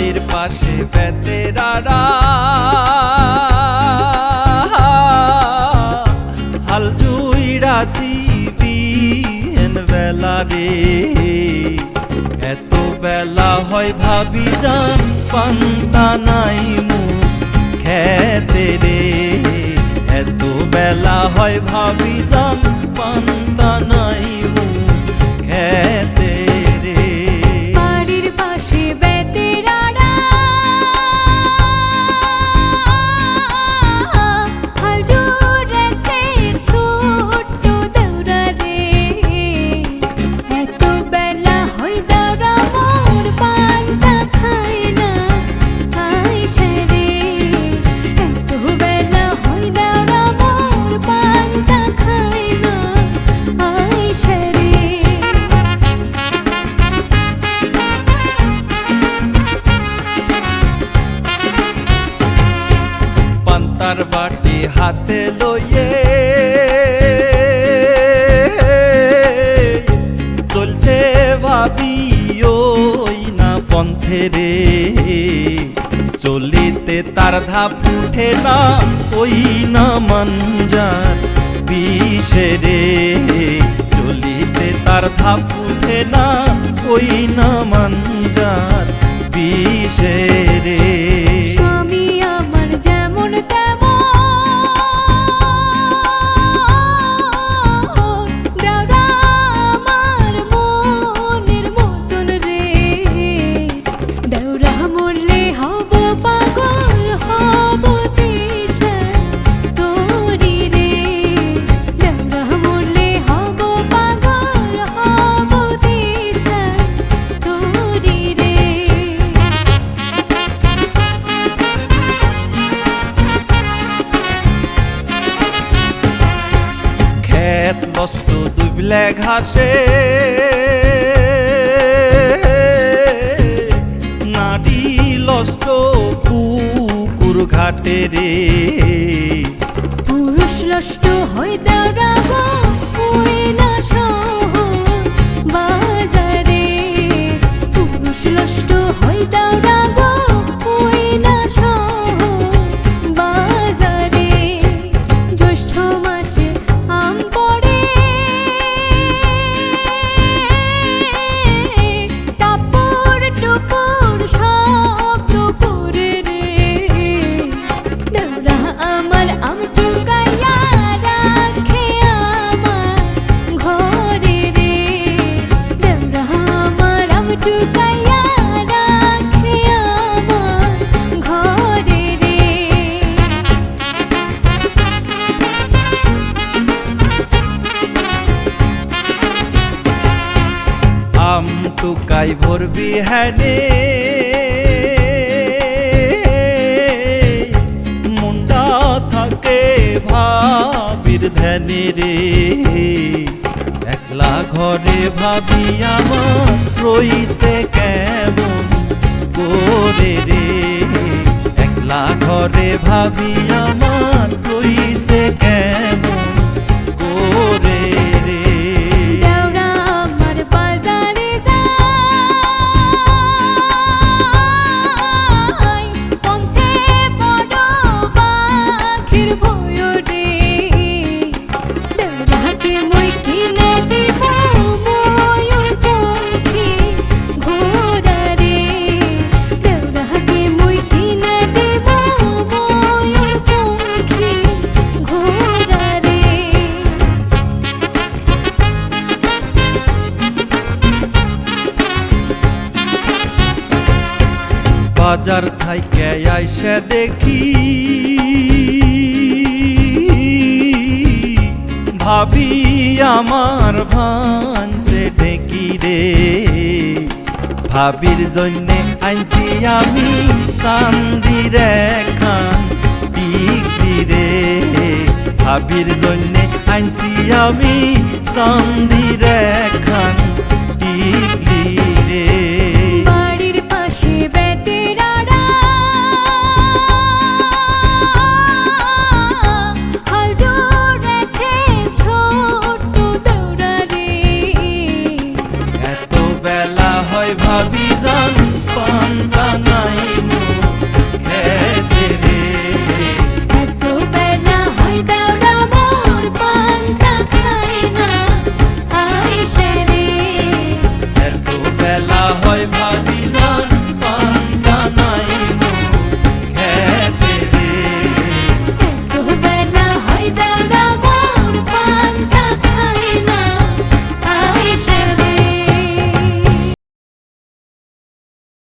বাড়ির পাশে বেতেরারা হাল জুইরাছি বিহেন বেলা রে। এত বেলা হয় ভাবি জান পান্তা নাই মুখ খেতে রে। এত বেলা হয় ভাবি জান পান্তা নাই মুখ খেতে রে। বাড়ির পাশে বেতেরারা হাল জুড়েছে ছোট্ট দেউরা রে। এত বেলা হয় দেউরা মোর পান্তা খায় না আইসা রে। এত বেলা হয় দেউরা মোর পান্তা খায় না আইসা রে। পান্তার বাটি হাতে লইয়ে চলছে ভাবি ওই না পন্থে রে। চলিতে তার ধাপ উঠে না ওই না মানজার বিষে রে। চলিতে তার ধাপ উঠে না ওই না মানজার বিষে রে। স্বামী আমার যেমন তেমন দেউরা আমার মনের মতন রে। দেউরা মরলে হব পাগল হব দিশা তোরি রে। দেউরা মরলে হব পাগল হব দিশা তোরি রে। ক্ষেত নষ্ট দুবলে ঘাসে নাডি লষ্ট পুকুর ঘাটে রে। পুরুষ লষ্ট হয় দেউরা গো ওই না শহর বাজারে। পুরুষ লষ্ট হয় দেউরা গো ওই না শহর বাজারে। জ্যৈষ্ঠ মাসে আম পড়ে টাপুর টুপুর শব্দ করে রে। দেউরা আমার আম চুকাইয়া রাখে আমার ঘরে রে। দেউরা আমার আম চুকাইয়া রাখে আমার ঘরে রে। আম টুকাই ভরবি হ্যানে মুন্ডা থাকে ভাবির ধ্যানে রে। একলা ঘরে ভাবি আমার রইছে কেমন করে রে। একলা ঘরে ভাবি আমার রইছে কেমন করে রে। দেউরা আমার বাজারে যায় পন্থে বড় পাখির ভয় রে। দেউরাকে মই কিনে দিব ময়ূর পঙ্খী ঘোড়া রে। দেউরাকে মই কিনে দিব ময়ূর পঙ্খী ঘোড়া রে। বাজার থাইকে আইসা দেখি ভাবি আমার ভানছে ঢেকি রে। ভাবির জন্যে আনছি আমি চান্দির একখান টিকলি রে। ভাবির জন্যে আনছি আমি চান্দির একখান